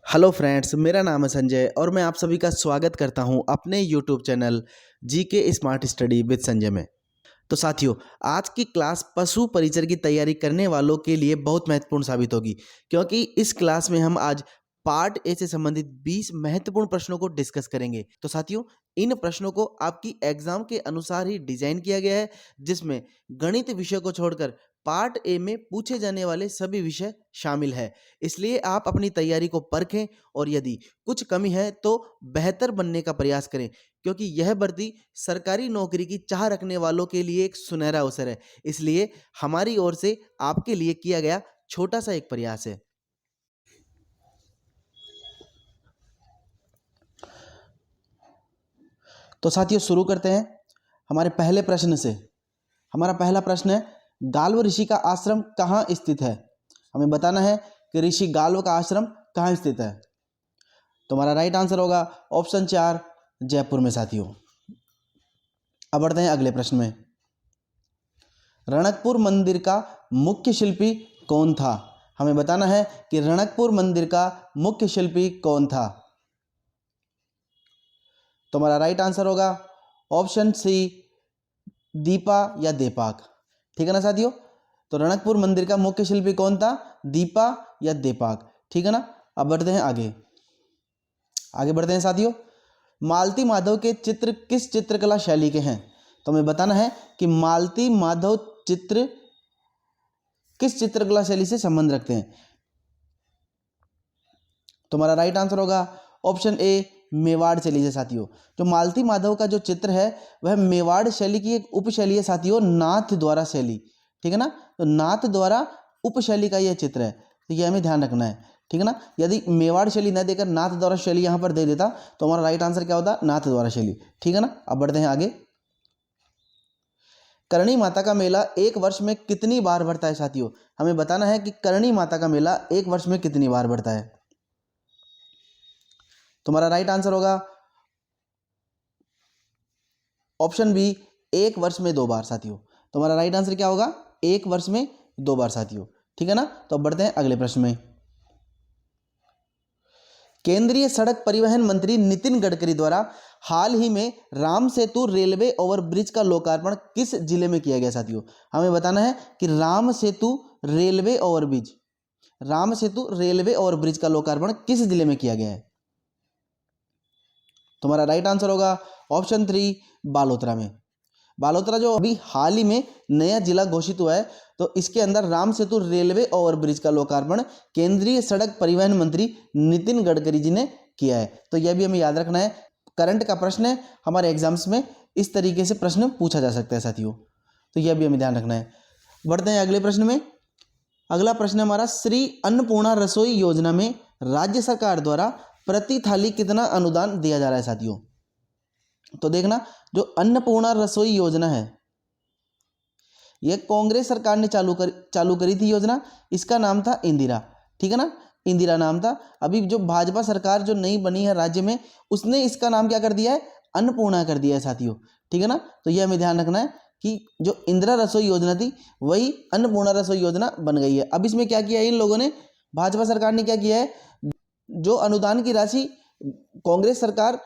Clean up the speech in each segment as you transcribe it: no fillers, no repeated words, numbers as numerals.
Hello friends, मेरा नाम है संजय और मैं आप सभी का स्वागत करता हूं अपने YouTube channel GK smart study with Sanjay में। तो साथियों, आज की क्लास पशु परिचर की तैयारी करने वालों के लिए बहुत महत्वपूर्ण साबित होगी, क्योंकि इस क्लास में हम आज पार्ट ए से संबंधित 20 महत्वपूर्ण प्रश्नों को डिस्कस करेंगे। तो साथियों, इन प्रश्नों को आपकी एग्जाम के अनुसार ही डिजाइन किया गया है, जिसमें गणित विषय को छोड़कर पार्ट ए में पूछे जाने वाले सभी विषय शामिल है। इसलिए आप अपनी तैयारी को परखें और यदि कुछ कमी है तो बेहतर बनने का प्रयास करें, क्योंकि यह भर्ती सरकारी नौकरी की चाह रखने वालों के लिए एक सुनहरा अवसर है। इसलिए हमारी ओर से आपके लिए किया गया छोटा सा एक प्रयास है। तो साथियों, शुरू करते हैं हमारे पहले प्रश्न से। हमारा पहला प्रश्न है, गाल्व ऋषि का आश्रम कहाँ स्थित है? हमें बताना है कि ऋषि गाल्व का आश्रम कहाँ स्थित है। तो हमारा राइट आंसर होगा ऑप्शन 4, जयपुर में। साथियों, अब बढ़ते हैं अगले प्रश्न में। रणकपुर मंदिर का मुख्य शिल्पी कौन था? हमें बताना है कि रणकपुर मंदिर का मुख्य शिल्पी कौन था। तो हमारा राइट आंसर होगा ऑप्शन सी, दीपा या देपाक। ठीक है ना साथियों? तो रणकपुर मंदिर का मुख्य शिल्पी कौन था? दीपा या देपाक। ठीक है ना? अब बढ़ते हैं आगे बढ़ते हैं साथियों। मालती माधव के चित्र किस चित्रकला शैली के हैं? तो हमें बताना है कि मालती माधव चित्र किस चित्रकला शैली से संबंध रखते हैं। तो हमारा राइट आंसर होगा ऑप्शन ए, मेवाड़ शैली से। साथियों, जो मालती माधव का जो चित्र है वह मेवाड़ शैली की एक उपशैली है साथियों, नाथ द्वारा शैली। ठीक है ना? तो नाथ द्वारा उपशैली का यह चित्र है, तो यह हमें ध्यान रखना है। ठीक है ना? यदि मेवाड़ शैली न देकर नाथ द्वारा शैली यहां पर दे देता तो हमारा राइट आंसर क्या होता? नाथ द्वारा शैली। ठीक है ना? अब बढ़ते हैं आगे। करणी माता का मेला एक वर्ष में कितनी बार बढ़ता है? साथियों, हमें बताना है कि करणी माता का मेला एक वर्ष में कितनी बार बढ़ता है। तुम्हारा राइट आंसर होगा ऑप्शन बी, एक वर्ष में 2 बार। साथियों, तुम्हारा राइट आंसर क्या होगा? एक वर्ष में 2 बार। साथियों, ठीक है ना? तो अब बढ़ते हैं अगले प्रश्न में। केंद्रीय सड़क परिवहन मंत्री नितिन गडकरी द्वारा हाल ही में राम सेतु रेलवे ओवरब्रिज का लोकार्पण किस जिले में किया गया? साथियों, हमें बताना है कि राम सेतु रेलवे ओवरब्रिज का लोकार्पण किस जिले में किया गया है। तुम्हारा राइट आंसर होगा ऑप्शन 3, बालोतरा में। बालोतरा जो अभी हाल ही में नया जिला घोषित हुआ है, तो इसके अंदर राम सेतु रेलवे ओवरब्रिज का लोकार्पण केंद्रीय सड़क परिवहन मंत्री नितिन गडकरी जी ने किया है। तो यह भी हमें याद रखना है। करंट का प्रश्न है, हमारे एग्जाम्स में इस तरीके से प्रश्न पूछा जा सकता है साथियों, तो यह भी हमें ध्यान रखना है। बढ़ते हैं अगले प्रश्न में। अगला प्रश्न हमारा, श्री अन्नपूर्णा रसोई योजना में राज्य सरकार द्वारा प्रति थाली कितना अनुदान दिया जा रहा है? साथियों, तो देखना, जो अन्नपूर्णा रसोई योजना है यह कांग्रेस सरकार ने चालू करी थी योजना। इसका नाम था इंदिरा। ठीक है ना? इंदिरा नाम था। अभी जो भाजपा सरकार जो नई बनी है राज्य में, उसने इसका नाम क्या कर दिया है? अन्नपूर्णा कर दिया है साथियों। ठीक है ना? तो यह हमें ध्यान रखना है कि जो इंदिरा रसोई योजना थी वही अन्नपूर्णा रसोई योजना बन गई है। अब इसमें क्या किया है इन लोगों ने, भाजपा सरकार ने क्या किया है, जो अनुदान की राशि कांग्रेस सरकार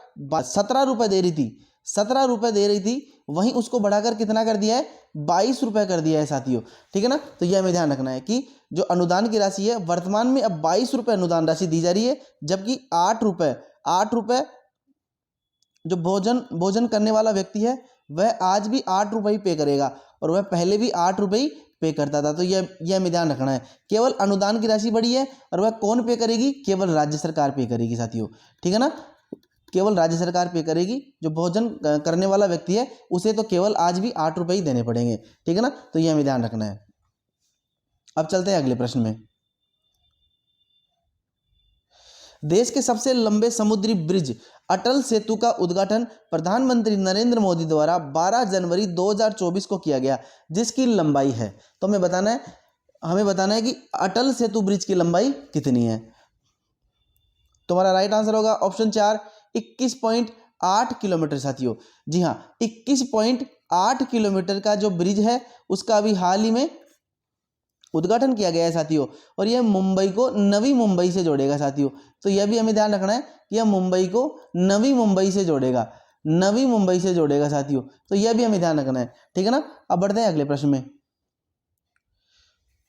17 रुपए दे रही थी, 17 रुपए दे रही थी, वहीं उसको बढ़ाकर कितना कर दिया है? 22 रुपए कर दिया है साथियों। ठीक है ना? तो यह हमें ध्यान रखना है कि जो अनुदान की राशि है वर्तमान में अब 22 रुपए अनुदान राशि दी जा रही है, जबकि 8 रुपए जो भोजन करने वाला व्यक्ति है वह आज भी 8 रुपए ही पे करेगा, और वह पहले भी 8 रुपए ही पे करता था। तो यह हमें ध्यान रखना है। केवल अनुदान की राशि बढ़ी है, और वह कौन पे करेगी? केवल राज्य सरकार पे करेगी साथियों। ठीक है ना? केवल राज्य सरकार पे करेगी। जो भोजन करने वाला व्यक्ति है उसे तो केवल आज भी 8 रुपए ही देने पड़ेंगे। ठीक है ना? तो यह हमें ध्यान रखना है। अब चलते हैं अगले प्रश्न में। देश के सबसे लंबे समुद्री ब्रिज अटल सेतु का उद्घाटन प्रधानमंत्री नरेंद्र मोदी द्वारा 12 जनवरी 2024 को किया गया, जिसकी लंबाई है, तो हमें बताना है कि अटल सेतु ब्रिज की लंबाई कितनी है। तुम्हारा राइट आंसर होगा ऑप्शन 4, 21.8 किलोमीटर। साथियों, जी हाँ, 21.8 किलोमीटर का जो ब्रिज है उसका अभी हाल ही में उद्घाटन किया गया है साथियों, और यह मुंबई को नवी मुंबई से जोड़ेगा साथियों। तो यह भी हमें ध्यान रखना है कि यह मुंबई को नवी मुंबई से जोड़ेगा, नवी मुंबई से जोड़ेगा साथियों। तो यह भी हमें ध्यान रखना है, ठीक है ना। अब बढ़ते हैं अगले प्रश्न में।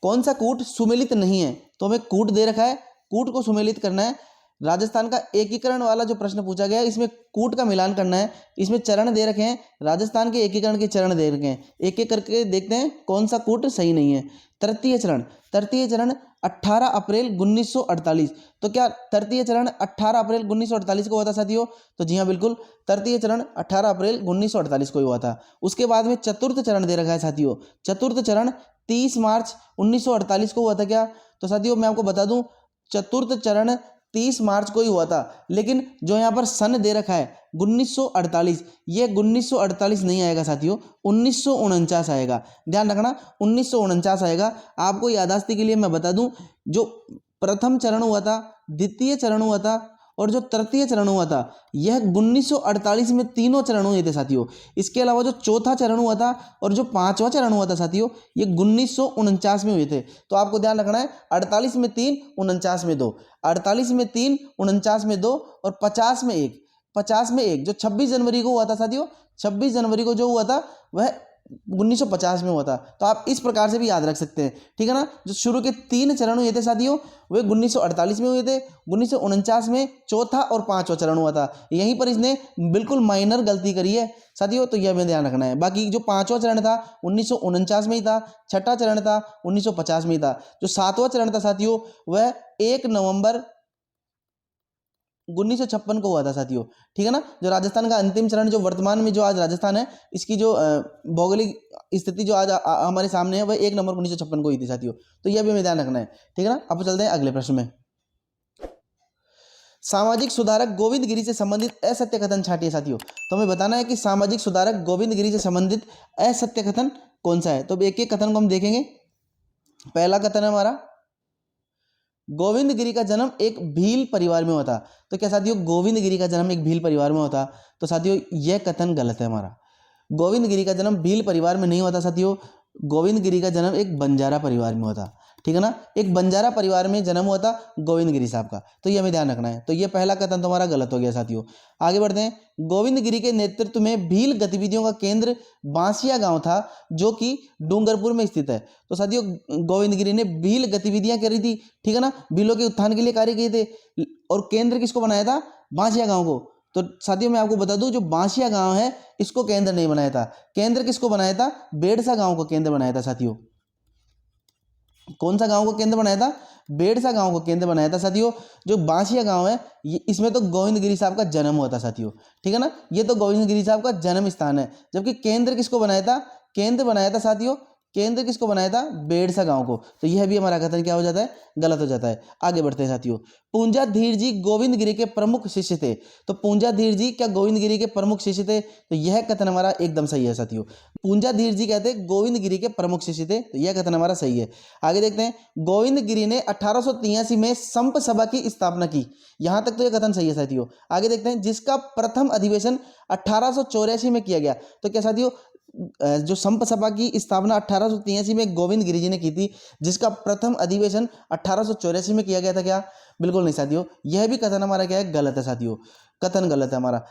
कौन सा कूट सुमेलित नहीं है? तो हमें कूट दे रखा है, कूट को सुमेलित करना है। राजस्थान का एकीकरण वाला जो प्रश्न पूछा गया है, इसमें कूट का मिलान करना है। इसमें चरण दे रखे हैं, राजस्थान के एकीकरण के चरण दे रखे हैं, एक एक करके देखते हैं कौन सा कूट सही नहीं है। तृतीय चरण, तृतीय चरण 18 अप्रैल 1948। तो क्या तृतीय चरण 18 अप्रैल 1948 को हुआ था साथियों? तो जी हाँ बिल्कुल, तृतीय चरण 18 अप्रैल 1948 को हुआ था। उसके बाद में चतुर्थ चरण दे रखा है साथियों, चतुर्थ चरण 30 मार्च 1948 को हुआ था क्या? तो साथियों मैं आपको बता दूं, चतुर्थ चरण 30 मार्च को ही हुआ था, लेकिन जो यहाँ पर सन दे रखा है 1948, ये 1948 नहीं आएगा साथियों, 1949 आएगा। ध्यान रखना 1949 आएगा। आपको याददाश्ती के लिए मैं बता दूं, जो प्रथम चरण हुआ था, द्वितीय चरण हुआ था और जो तृतीय चरण हुआ था, यह 1948 में तीनों चरण हुए थे साथियों। इसके अलावा जो चौथा चरण हुआ था और जो पांचवा चरण हुआ था साथियों, ये 1949 में हुए थे। तो आपको ध्यान रखना है 48 में 3, 49 में 2, 48 में 3, 49 में 2 और 50 में 1, 50 में 1 जो 26 जनवरी को हुआ था साथियों, 26 जनवरी को जो हुआ था वह 1950 में हुआ था। तो आप इस प्रकार से भी याद रख सकते हैं, ठीक है ना। जो शुरू के 3 चरण हुए थे साथियों, वे 1948 में हुए थे, 1949 में चौथा और पांचवा चरण हुआ था। यहीं पर इसने बिल्कुल माइनर गलती करी है साथियों, तो यह हमें ध्यान रखना है। बाकी जो पांचवा चरण था 1949 में ही था, छठा चरण था 1950 में ही था, जो सातवां चरण था साथियों वह 1 नवंबर 1956 को हुआ था साथियों, ठीक है ना। जो राजस्थान का अंतिम चरण, जो वर्तमान में जो आज राजस्थान है, इसकी जो भौगोलिक स्थिति जो आज हमारे सामने है, वह 1 नवंबर 1956 को हुई थी साथियों। तो यह भी हमें ध्यान रखना है, ठीक है ना। अब चलते हैं अगले प्रश्न में। सामाजिक सुधारक गोविंद गिरी से संबंधित असत्य कथन छांटिए साथियों। तो हमें बताना है कि सामाजिक सुधारक गोविंद गिरी से संबंधित असत्य कथन कौन सा है। तो एक एक कथन को हम देखेंगे। पहला कथन है हमारा, गोविंद गिरी का जन्म एक भील परिवार में हुआ था। तो क्या साथियों गोविंद गिरी का जन्म एक भील परिवार में हुआ था? तो साथियों यह कथन गलत है हमारा। गोविंद गिरी का जन्म भील परिवार में नहीं हुआ था साथियों, गोविंद गिरी का जन्म एक बंजारा परिवार में हुआ था, ठीक है ना। एक बंजारा परिवार में जन्म हुआ था गोविंद गिरी साहब का। तो ये हमें ध्यान रखना है। तो ये पहला कथन तुम्हारा गलत हो गया साथियों। आगे बढ़ते हैं। गोविंद गिरी के नेतृत्व में भील गतिविधियों का केंद्र बांसिया गांव था, जो कि डूंगरपुर में स्थित है। तो साथियों गोविंद गिरी ने भील गतिविधियां करी थी, ठीक है ना, भीलों के उत्थान के लिए कार्य किए थे, और केंद्र किसको बनाया था? बांसिया गांव को। तो साथियों मैं आपको बता दूं, जो बांसिया गांव है इसको केंद्र नहीं बनाया था। केंद्र किसको बनाया था? बेड़सा गांव को केंद्र बनाया था साथियों। कौन सा गांव को केंद्र बनाया था? बेड़सा गांव को केंद्र बनाया था साथियों। जो बांसिया गांव है इसमें तो गोविंद गिरी साहब का जन्म हुआ था साथियों, ठीक है ना। ये तो गोविंद गिरी साहब का जन्म स्थान है, जबकि केंद्र किसको बनाया था? केंद्र बनाया था साथियों, केंद्र किसको बनाया था? बेड़सा गांव को। तो यह भी हमारा कथन क्या हो जाता है? गलत हो जाता है। आगे बढ़ते हैं साथियों। पूंजाधीर जी गोविंद गिरी के प्रमुख शिष्य थे। तो पूंजाधीर जी क्या गोविंद गिरी के प्रमुख शिष्य थे? तो यह कथन हमारा एकदम सही है साथियों। पूंजाधीर जी कहते हैं गोविंद गिरी के प्रमुख शिष्य थे, तो यह कथन हमारा सही है। आगे देखते हैं। गोविंद गिरी ने 1883 में संप सभा की स्थापना की। यहां तक तो यह कथन सही है साथियों। आगे देखते हैं। जिसका प्रथम अधिवेशन 1884 में किया गया। तो क्या साथियों जो संप सभा की स्थापना 1883 में गोविंद गिरी जी ने की थी, जिसका प्रथम अधिवेशन 1884 में किया गया था क्या? बिल्कुल नहीं साथियों, यह भी कथन हमारा क्या है? गलत है साथियों, कथन गलत है हमारा।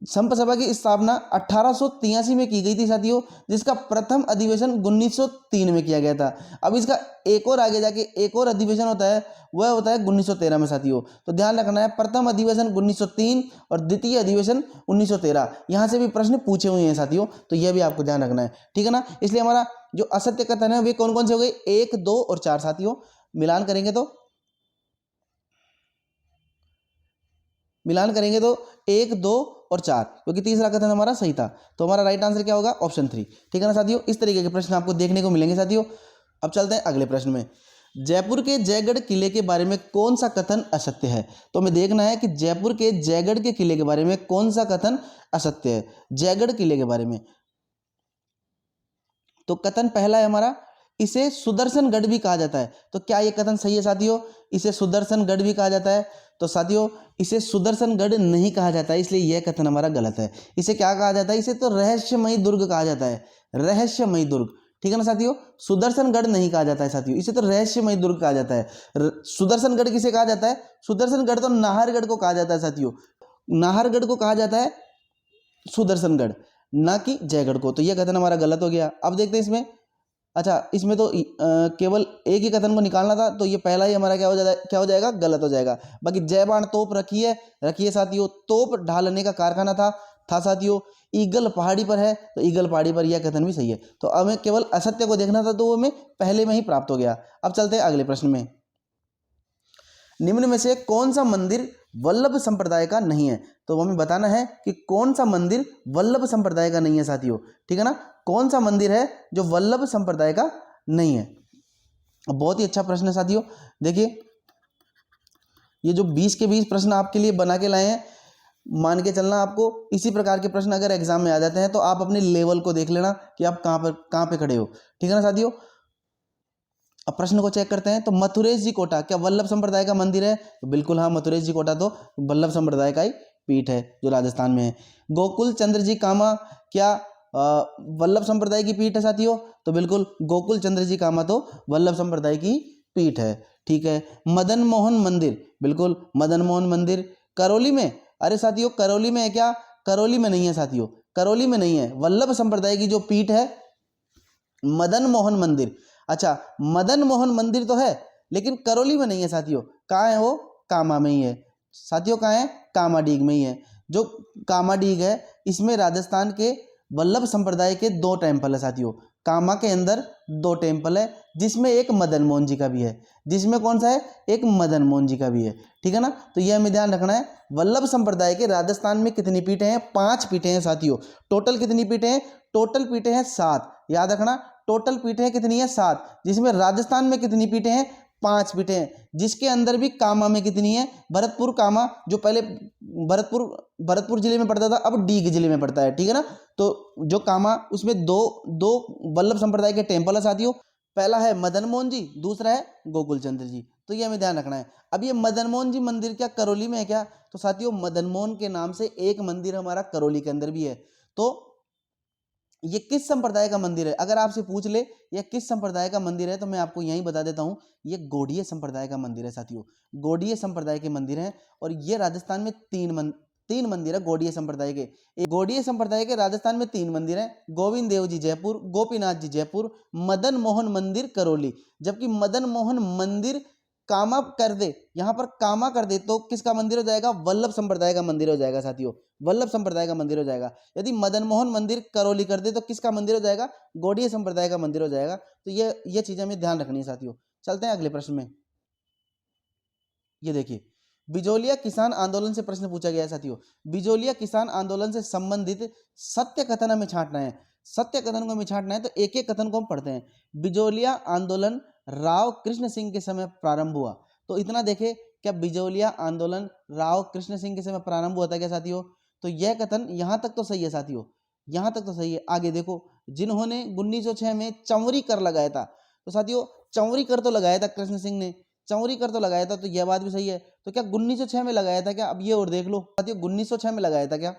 संप सभा की स्थापना 1883 में की गई थी साथियों, जिसका प्रथम अधिवेशन 1903 में किया गया था। अब इसका एक और आगे जाके एक और अधिवेशन होता है, वह होता है 1913 में साथियों। तो ध्यान रखना है, प्रथम अधिवेशन 1903 और द्वितीय अधिवेशन 1913। यहां से भी प्रश्न पूछे हुए हैं साथियों, तो यह भी आपको ध्यान रखना है, ठीक है ना। इसलिए हमारा जो असत्य कथन है वे कौन कौन से हो गए? 1, 2 और 4 साथियों। मिलान करेंगे तो 1, 2 और 4, क्योंकि तीसरा कथन हमारा सही था। तो हमारा राइट आंसर क्या होगा? ऑप्शन 3, ठीक है ना साथियों। इस तरीके के प्रश्न आपको देखने को मिलेंगे साथियों। अब चलते हैं अगले प्रश्न में। जयपुर के जयगढ़ किले के बारे में कौन सा कथन असत्य है? तो हमें देखना है कि जयपुर के जयगढ़ के किले के बारे में कौन सा कथन असत्य है। जयगढ़ किले के बारे में तो कथन पहला है हमारा, इसे सुदर्शनगढ़ भी कहा जाता है। तो क्या यह कथन सही है साथियों? इसे सुदर्शनगढ़ भी कहा जाता है। तो साथियों इसे सुदर्शनगढ़ नहीं कहा जाता है, इसलिए यह कथन हमारा गलत है। इसे क्या कहा जाता है? इसे तो रहस्यमयी दुर्ग कहा जाता है, रहस्यमयी दुर्ग, ठीक है ना साथियों। सुदर्शनगढ़ नहीं कहा जाता है साथियों, इसे तो रहस्यमय दुर्ग कहा जाता है। सुदर्शनगढ़ किसे कहा जाता है? सुदर्शनगढ़ तो नाहरगढ़ को कहा जाता है साथियों, नाहरगढ़ को कहा जाता है सुदर्शनगढ़, ना कि जयगढ़ को। तो यह कथन हमारा गलत हो गया। अब देखते हैं इसमें, अच्छा इसमें तो केवल एक ही कथन को निकालना था, तो ये पहला ही हमारा क्या हो जाएगा, गलत हो जाएगा। बाकी जय बाण तोप रखिए साथियों, तोप ढालने का कारखाना था साथियों। ईगल पहाड़ी पर है, तो ईगल पहाड़ी पर यह कथन भी सही है। तो हमें केवल असत्य को देखना था, तो वो हमें पहले में ही प्राप्त हो गया। अब चलते हैं अगले प्रश्न में। निम्न में से कौन सा मंदिर वल्लभ संप्रदाय का नहीं है? तो हमें बताना है कि कौन सा मंदिर वल्लभ संप्रदाय का नहीं है साथियों, ठीक है ना। कौन सा मंदिर है जो वल्लभ संप्रदाय का नहीं है? बहुत ही अच्छा प्रश्न है साथियों। देखिए ये जो 20 के 20 प्रश्न आपके लिए बना के लाए हैं, मान के चलना आपको इसी प्रकार के प्रश्न अगर एग्जाम में आ जाते हैं तो आप अपने लेवल को देख लेना कि आप कहाँ पे खड़े हो, ठीक है ना साथियों। अब प्रश्न को चेक करते हैं। तो मथुरेश जी कोटा क्या वल्लभ संप्रदाय का मंदिर है? तो बिल्कुल हाँ, मथुरेश जी कोटा तो वल्लभ संप्रदाय का ही पीठ है जो राजस्थान में है। गोकुल चंद्र जी कामा क्या वल्लभ संप्रदाय की पीठ है साथियों? तो बिल्कुल गोकुल चंद्र जी कामा तो वल्लभ संप्रदाय की पीठ है, ठीक है। मदन मोहन मंदिर, बिल्कुल मदन मोहन मंदिर करौली में, अरे साथियों करौली में है क्या? करौली में नहीं है साथियों, करौली में नहीं है। वल्लभ संप्रदाय की जो पीठ है मदन मोहन मंदिर, अच्छा मदन मोहन मंदिर तो है लेकिन करौली में नहीं है साथियों। कहाँ है वो? कामा में ही है साथियों। कहाँ है? कामाडीग में ही है। जो कामाडीग है इसमें राजस्थान के वल्लभ संप्रदाय के 2 टेम्पल है साथियों। कामा के अंदर 2 टेम्पल है, जिसमें एक मदन मोहन जी का भी है। जिसमें कौन सा है? एक मदन मोहन जी का भी है, ठीक है ना। तो यह हमें ध्यान रखना है। वल्लभ संप्रदाय के राजस्थान में कितनी पीठें हैं? 5 पीठें हैं साथियों। टोटल कितनी पीठें हैं? टोटल पीठें हैं 7, याद रखना। टोटल पीठें कितनी है? 7, जिसमें राजस्थान में कितनी पीठें हैं? 5 पीठें हैं, जिसके अंदर भी कामा में कितनी है? भरतपुर कामा, जो पहले भरतपुर जिले में पड़ता था, अब डीग जिले में पड़ता है, ठीक है ना। तो जो कामा उसमें दो वल्लभ संप्रदाय के टेम्पल है साथियों। पहला है मदन मोहन जी, दूसरा है गोकुल चंद्र जी। तो ये हमें ध्यान रखना है। अब ये मदन मोहन जी मंदिर क्या करौली में है क्या? तो साथियों मदन मोहन के नाम से एक मंदिर हमारा करौली के अंदर भी है। तो ये किस संप्रदाय का मंदिर है? अगर आपसे पूछ ले यह किस संप्रदाय का मंदिर है, तो मैं आपको यहीं बता देता हूं, ये गौड़ीय संप्रदाय का मंदिर है साथियों। गौड़ीय संप्रदाय के मंदिर हैं, और ये राजस्थान में तीन मंदिर है गौड़ीय संप्रदाय के। एक गौड़ीय संप्रदाय के राजस्थान में 3 मंदिर हैं। गोविंद देव जी जयपुर, गोपीनाथ जी जयपुर, मदन मोहन मंदिर करौली। जबकि मदन मोहन मंदिर कामा कर दे, यहां पर कामा कर दे तो किसका मंदिर हो जाएगा? वल्लभ संप्रदाय का मंदिर हो जाएगा साथियों, वल्लभ संप्रदाय का मंदिर हो जाएगा। यदि मदन मोहन मंदिर करौली कर दे तो किसका मंदिर हो जाएगा? गौड़ीय संप्रदाय का मंदिर हो जाएगा। तो ये चीजें हमें ध्यान रखनी है साथियों। चलते हैं अगले प्रश्न में। ये देखिए, बिजोलिया किसान आंदोलन से प्रश्न पूछा गया है साथियों। बिजोलिया किसान आंदोलन से संबंधित सत्य कथन हमें छांटना है। सत्य कथन को हमें छांटना है, तो एक एक कथन को हम पढ़ते हैं। बिजोलिया आंदोलन राव कृष्ण सिंह के समय प्रारंभ हुआ। तो इतना देखे, क्या बिजोलिया आंदोलन राव कृष्ण सिंह के समय प्रारंभ हुआ था क्या साथियों? तो यह कथन यहां तक तो सही है साथियों, यहां तक तो सही है। आगे देखो, जिन्होंने 1906 में चंवरी कर लगाया था। तो साथियों चंवरी कर तो लगाया था कृष्ण सिंह ने, चौरी कर तो लगाया था, तो यह बात भी सही है। तो क्या 1906 में लगाया था क्या? अब ये और देख लो साथियों, 1906 में लगाया था क्या?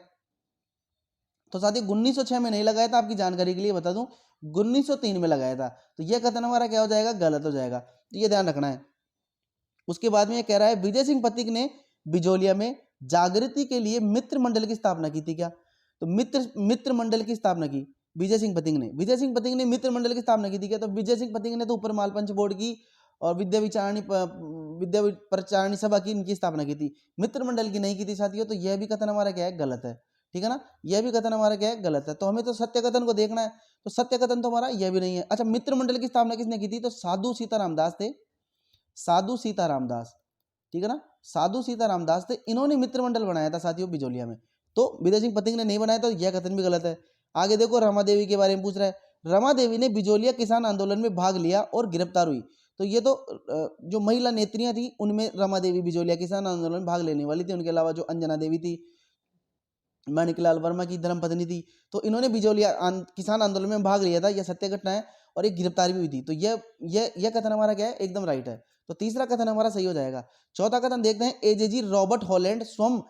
तो साथियों 1906 में नहीं लगाया था, आपकी जानकारी के लिए बता दूं, 1903 में लगाया था। तो यह कथन हमारा क्या हो जाएगा? गलत हो जाएगा। तो ये ध्यान रखना है। उसके बाद में ये कह रहा है, विजय सिंह पथिक ने बिजोलिया में जागृति के लिए मित्र मंडल की स्थापना की थी क्या? तो मित्र मंडल की स्थापना की विजय सिंह पथिक ने। विजय सिंह पथिक ने मित्र मंडल की स्थापना की थी क्या? तो विजय सिंह पथिक ने तो ऊपर मालपंच बोर्ड की और विद्या प्रचारणी सभा की इनकी स्थापना की थी, मित्र मंडल की नहीं की थी साथियों। तो यह भी कथन हमारा क्या है? गलत है, ठीक है ना। यह भी कथन हमारा क्या है? गलत है। तो हमें तो सत्य कथन को देखना है। तो सत्य कथन तो हमारा यह भी नहीं है। अच्छा, मित्र मंडल की स्थापना किसने की थी? तो साधु सीताराम दास थे, साधु सीताराम दास, ठीक है ना। साधु सीताराम दास थे, इन्होंने मित्र मंडल बनाया था साथियों बिजोलिया में। तो विजय सिंह पथिक ने नहीं बनाया, तो यह कथन भी गलत है। आगे देखो, रमा देवी के बारे में पूछ रहा है। रमा देवी ने बिजोलिया किसान आंदोलन में भाग लिया और गिरफ्तार हुई। तो ये तो जो महिला नेत्रियां थी उनमें रमा देवी बिजोलिया किसान आंदोलन में भाग लेने वाली थी। उनके अलावा जो अंजना देवी थी, माणिकलाल वर्मा की धर्मपत्नी थी, तो इन्होंने बिजोलिया किसान आंदोलन में भाग लिया था। यह सत्य घटना है, और एक गिरफ्तार भी हुई थी। तो यह कथन हमारा क्या है? एकदम राइट है। तो तीसरा कथन हमारा सही हो जाएगा। चौथा कथन देखते हैं, एजेजी रॉबर्ट हॉलैंड स्वयं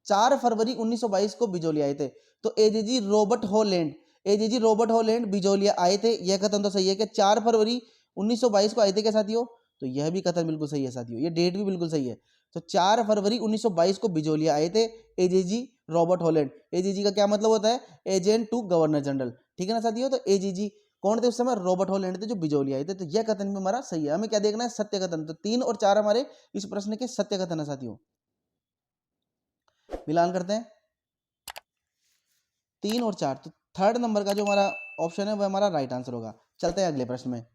4 फरवरी 1922 को बिजोलिया आए थे। तो AGG Robert Holland, AGG Robert Holland Bijolia आए थे, यह कथन तो सही है कि 4 फरवरी 1922 को आए थे क्या साथियों, तो यह भी कथन बिल्कुल सही है साथियों, ये डेट भी बिल्कुल सही है। तो 4 फरवरी 1922 को बिजोलिया आए थे एजेजी रॉबर्ट हॉलैंड। एजेजी का क्या मतलब होता है, एजेंट टू गवर्नर जनरल, ठीक है ना साथियों। तो एजेजी कौन थे उस समय, रॉबर्ट हॉलैंड थे जो बिजोलिया आए थे। तो यह कथन भी हमारा सही है। हमें क्या देखना है, सत्य कथन। तो 3 और 4 हमारे इस प्रश्न के सत्य कथन है साथियों। मिलान करते हैं 3 और 4, तो थर्ड नंबर का जो हमारा ऑप्शन है वह हमारा राइट आंसर होगा। चलते हैं अगले प्रश्न में।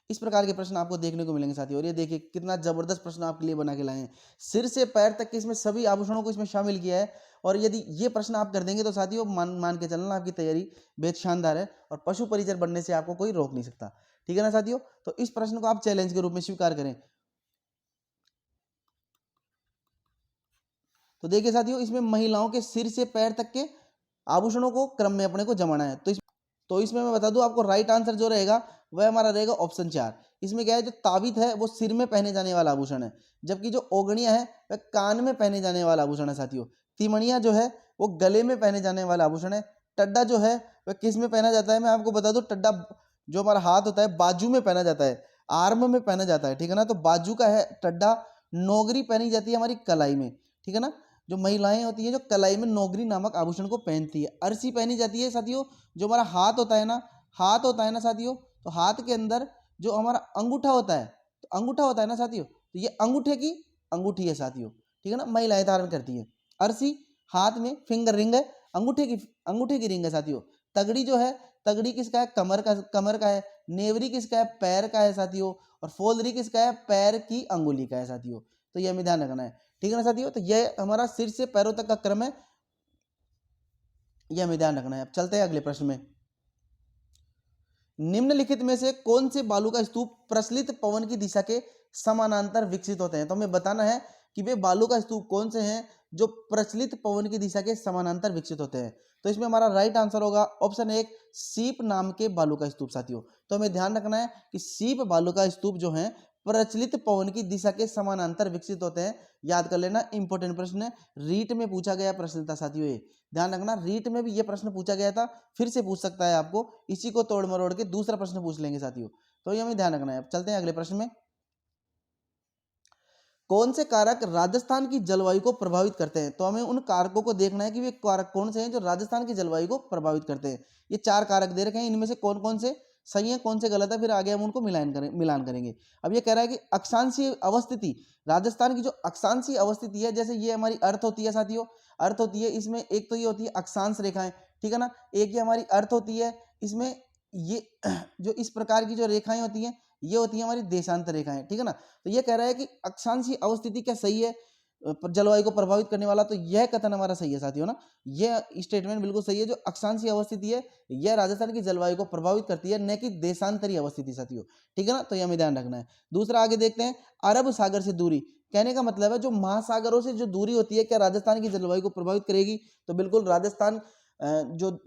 इस प्रकार के प्रश्न आपको देखने को मिलेंगे साथियों। और ये देखिए कितना जबरदस्त प्रश्न आपके लिए बना के लाए हैं, सिर से पैर तक के इसमें सभी आभूषणों को इसमें शामिल किया है। और यदि ये प्रश्न आप कर देंगे तो साथियों मान के चलना आपकी तैयारी बेहद शानदार है और पशु परिचर बनने से आपको कोई रोक नहीं सकता, ठीक है ना साथियों। तो इस प्रश्न को आप चैलेंज के रूप में स्वीकार करें। तो देखिए साथियों इसमें महिलाओं के सिर से पैर तक के आभूषणों को क्रम में अपने को जमाना है। तो इसमें मैं बता दूं आपको राइट आंसर जो रहेगा वह हमारा रहेगा ऑप्शन 4। इसमें क्या है, जो ताबीत है वो सिर में पहने जाने वाला आभूषण है, जबकि जो ओगणियां है वह कान में पहने जाने वाला आभूषण है साथियों। तिमणिया जो है वो गले में पहने जाने वाला आभूषण है। टड्डा जो है वह किस में पहना जाता है, मैं आपको बता दूं टड्डा जो हमारा हाथ होता है बाजू में पहना जाता है, आर्म में पहना जाता है, ठीक है ना। तो बाजू का है टड्डा। नौगरी पहनी जाती है हमारी कलाई में, ठीक है ना। जो महिलाएं होती हैं जो कलाई में नौगरी नामक आभूषण को पहनती है। अरसी पहनी जाती है साथियों, जो हमारा हाथ होता है ना, हाथ होता है ना साथियों, तो हाथ के अंदर जो हमारा अंगूठा होता है, तो अंगूठा होता है ना साथियों, तो ये अंगूठे की अंगूठी है साथियों, ठीक है ना, महिलाएं धारण करती है। अरसी हाथ में फिंगर रिंग है, अंगूठे की रिंग है साथियों। तगड़ी जो है, तगड़ी किसका है, कमर का है। नेवरी किसका है, पैर का है साथियों। और फोल्डरी किसका है, पैर की अंगुली का है साथियों। तो यह हमें ध्यान रखना है, ठीक है ना साथियों। तो यह हमारा सिर से पैरों तक का क्रम है, यह हमें ध्यान रखना है। अब चलते हैं अगले प्रश्न में। निम्नलिखित में से कौन से बालू का स्तूप प्रचलित पवन की दिशा के समानांतर विकसित होते हैं। तो हमें बताना है कि वे बालू का स्तूप कौन से हैं जो प्रचलित पवन की दिशा के समानांतर विकसित होते हैं। तो इसमें हमारा राइट आंसर होगा ऑप्शन 1 सीप नाम के बालू का स्तूप साथियों। तो हमें ध्यान रखना है कि सीप बालू का स्तूप जो है प्रचलित पवन की दिशा के समानांतर विकसित होते हैं। याद कर लेना, इंपॉर्टेंट प्रश्न है, रीट में पूछा गया प्रश्न था साथियों। ये ध्यान रखना, रीट में भी ये प्रश्न पूछा गया था, फिर से पूछ सकता है आपको, इसी को तोड़ मरोड़ के दूसरा प्रश्न पूछ लेंगे साथियों। तो ये हमें ध्यान रखना है। अब चलते हैं अगले प्रश्न में। कौन से कारक राजस्थान की जलवायु को प्रभावित करते हैं। तो हमें उन कारकों को देखना है कि वे कारक कौन से हैं जो राजस्थान की जलवायु को प्रभावित करते हैं। ये 4 कारक दे रखे हैं, इनमें से कौन कौन से सही है कौन से गलत है, फिर आगे हम उनको मिलान करेंगे। अब ये कह रहा है कि अक्षांशीय अवस्थिति, राजस्थान की जो अक्षांशीय अवस्थिति है, जैसे ये हमारी अर्थ होती है साथियों, अर्थ होती है इसमें एक तो ये होती है अक्षांश रेखाएं, ठीक है ना। एक ये हमारी अर्थ होती है, इसमें ये जो इस प्रकार की जो रेखाएं होती हैं ये होती है हमारी देशांतर रेखाएं, ठीक है ना। तो ये कह रहा है कि अक्षांशीय अवस्थिति क्या सही है जलवायु को प्रभावित करने वाला, तो यह कथन हमारा सही है साथियों ना। यह स्टेटमेंट बिल्कुल सही है, जो अक्षांशीय अवस्थिति है यह राजस्थान की जलवायु को प्रभावित करती है, न कि देशांतरीय अवस्थिति साथियों, ठीक है ना। तो यह हमें ध्यान रखना है। दूसरा आगे देखते हैं, अरब सागर से दूरी, कहने का मतलब है जो महासागरों से जो दूरी होती है क्या राजस्थान की जलवायु को प्रभावित करेगी। तो बिल्कुल राजस्थान जो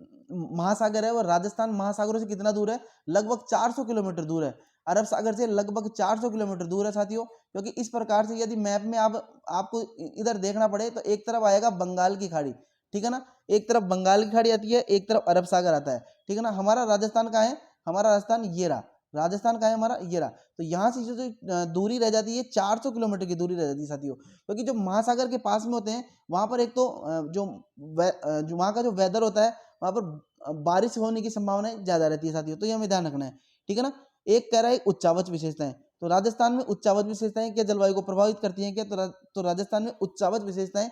महासागर है वो राजस्थान महासागरों से कितना दूर है, लगभग 400 किलोमीटर दूर है। अरब सागर से लगभग 400 किलोमीटर दूर है साथियों। क्योंकि इस प्रकार से यदि मैप में आपको इधर देखना पड़े तो एक तरफ आएगा बंगाल की खाड़ी, ठीक है ना, एक तरफ बंगाल की खाड़ी आती है, एक तरफ अरब सागर आता है, ठीक है ना। हमारा राजस्थान कहाँ है, हमारा राजस्थान ये रहा, राजस्थान का है हमारा ये रहा। तो यहाँ से जो दूरी रह जाती है 400 किलोमीटर की दूरी रह जाती है साथियों। क्योंकि जो महासागर के पास में होते हैं वहाँ पर एक तो जो वहाँ का जो वेदर होता है वहाँ पर बारिश होने की संभावना ज़्यादा रहती है साथियों। तो ये हमें ध्यान रखना है, ठीक है ना। एक कह रहा है उच्चावच विशेषताएं, तो राजस्थान में उच्चावच विशेषताएं क्या जलवायु को प्रभावित करती हैं क्या, तो राजस्थान में उच्चावच विशेषताएं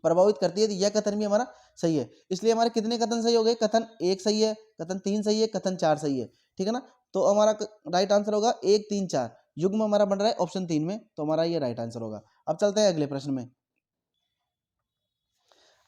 प्रभावित करती है। तो यह कथन भी हमारा सही है। इसलिए हमारे कितने कथन सही हो गए, कथन 1 सही है, कथन 3 सही है, कथन 4 सही है, ठीक है ना। तो हमारा राइट आंसर होगा 1 3 4, युग्म हमारा बन रहा है ऑप्शन 3 में, तो हमारा ये राइट आंसर होगा। अब चलते हैं अगले प्रश्न में।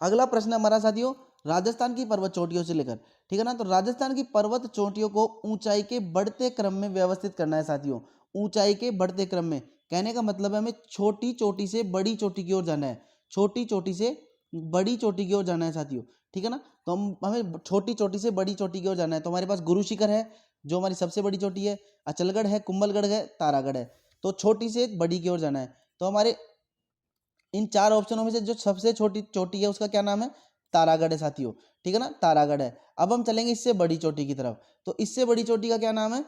अगला प्रश्न हमारा साथियों राजस्थान की पर्वत चोटियों से लेकर, ठीक है ना। तो राजस्थान की पर्वत चोटियों को ऊंचाई के बढ़ते क्रम में व्यवस्थित करना है साथियों। ऊंचाई के बढ़ते क्रम में कहने का मतलब है हमें छोटी चोटी से बड़ी चोटी की ओर जाना है, छोटी चोटी से बड़ी चोटी की ओर जाना है साथियों, ठीक है ना। तो हमें छोटी चोटी से बड़ी चोटी की ओर जाना है। तो हमारे पास गुरु शिखर है जो हमारी सबसे बड़ी चोटी है, अचलगढ़ है, कुंभलगढ़ है, तारागढ़ है। तो छोटी से बड़ी की ओर जाना है। तो हमारे इन 4 ऑप्शनों में से जो सबसे छोटी चोटी है उसका क्या नाम है, तारागढ़ है साथियों, ठीक है ना, तारागढ़ है। अब हम चलेंगे इससे बड़ी चोटी की तरफ, तो इससे बड़ी चोटी का क्या नाम है,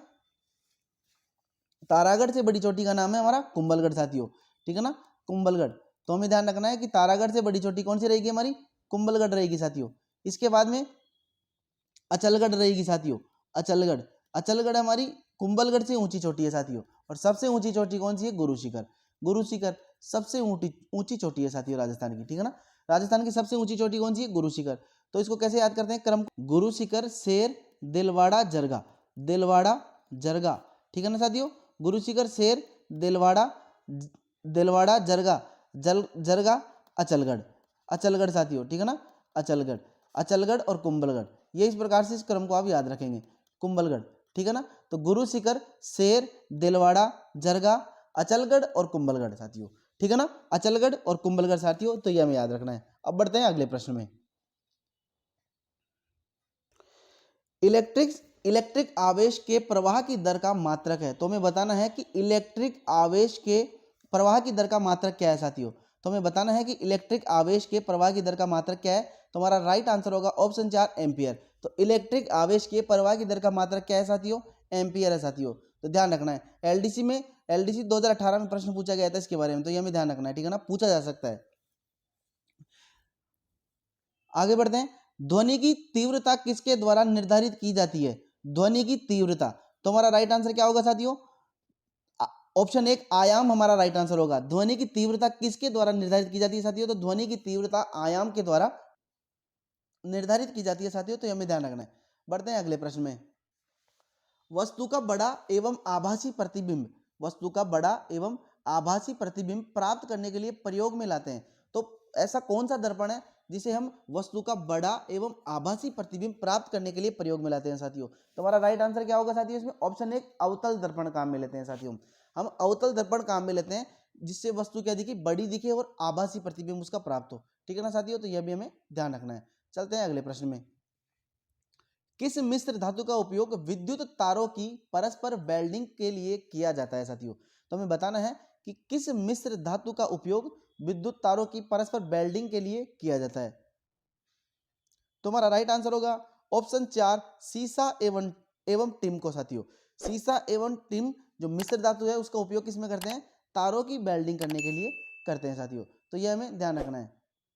तारागढ़ से बड़ी चोटी का नाम है हमारा कुंभलगढ़ साथियों, ठीक है ना, कुंभलगढ़। तो हमें ध्यान रखना है कि तारागढ़ से बड़ी चोटी कौन सी रहेगी हमारी, कुंभलगढ़ रहेगी साथियों। इसके बाद में अचलगढ़ रहेगी साथियों, अचलगढ़, अचलगढ़ हमारी कुंभलगढ़ से ऊंची चोटी है साथियों। और सबसे ऊंची चोटी कौन सी है, गुरु शिखर, गुरु शिखर सबसे ऊंची ऊंची चोटी है साथियों राजस्थान की, ठीक है ना, राजस्थान की सबसे ऊंची चोटी कौन सी है, गुरु शिखर। तो इसको कैसे याद करते हैं क्रम, गुरु शिखर, शेर, दिलवाड़ा, जरगा, दिलवाड़ा, जरगा, ठीक है ना साथियों, गुरु शिखर, शेर, दिलवाड़ा, दिलवाड़ा, जरगा, जरगा, अचलगढ़, अचलगढ़ साथियों, ठीक है ना, अचलगढ़, अचलगढ़ और कुंभलगढ़, ये इस प्रकार से इस क्रम को आप याद रखेंगे, कुंभलगढ़, ठीक है ना। तो गुरु शिखर, शेर, दिलवाड़ा, जरगा, अचलगढ़ और कुंभलगढ़ साथियों, ठीक है ना, अचलगढ़ और कुंभलगढ़ साथियों, तो ये हमें याद रखना है। अब बढ़ते हैं अगले प्रश्न में। इलेक्ट्रिक आवेश के प्रवाह की दर का मात्रक है, तो हमें बताना है कि इलेक्ट्रिक आवेश के प्रवाह की दर का मात्रक क्या है साथियों। तो हमें बताना है कि इलेक्ट्रिक आवेश के प्रवाह की दर का मात्रक क्या है, तो हमारा राइट आंसर होगा ऑप्शन 4 एम्पियर। तो इलेक्ट्रिक आवेश के प्रवाह की दर का मात्रक क्या है साथियों, एम्पियर है साथियों। तो ध्यान रखना है, एलडीसी 2018 में प्रश्न पूछा गया था इसके बारे में, तो ये हमें ध्यान रखना है, ठीक है ना, पूछा जा सकता है। आगे बढ़ते हैं, ध्वनि की तीव्रता किसके द्वारा निर्धारित की जाती है, ध्वनि की तीव्रता। तो हमारा राइट आंसर क्या होगा साथियों, ऑप्शन 1 आयाम हमारा राइट आंसर होगा। ध्वनि की तीव्रता किसके द्वारा निर्धारित की जाती है साथियों, तो ध्वनि की तीव्रता आयाम के द्वारा निर्धारित की जाती है साथियों, तो हमें ध्यान रखना है। बढ़ते हैं अगले प्रश्न में। वस्तु का बड़ा एवं आभासी प्रतिबिंब, वस्तु का बड़ा एवं आभासी प्रतिबिंब प्राप्त करने के लिए प्रयोग में लाते हैं। तो ऐसा कौन सा दर्पण है जिसे हम वस्तु का बड़ा एवं आभासी प्रतिबिंब प्राप्त करने के लिए प्रयोग में लाते हैं साथियों। तो हमारा राइट आंसर क्या होगा साथियों, इसमें ऑप्शन 1 अवतल दर्पण काम में लेते हैं साथियों। हम अवतल दर्पण काम में लेते हैं जिससे वस्तु क्या दिखे, बड़ी दिखे और आभासी प्रतिबिंब उसका प्राप्त हो, ठीक है ना साथियों। तो यह भी हमें ध्यान रखना है। चलते हैं अगले प्रश्न में। किस मिश्र धातु का उपयोग विद्युत तारों की परस्पर वेल्डिंग के लिए किया जाता है साथियों। तो हमें बताना है कि किस मिश्र धातु का उपयोग विद्युत तारों की परस्पर वेल्डिंग के लिए किया जाता है। तो हमारा राइट आंसर होगा ऑप्शन 4 सीसा एवं टिन को साथियों। सीसा एवं टिन जो मिश्र धातु है उसका उपयोग किसमें करते हैं, तारों की वेल्डिंग करने के लिए करते हैं साथियों। तो यह हमें ध्यान रखना है।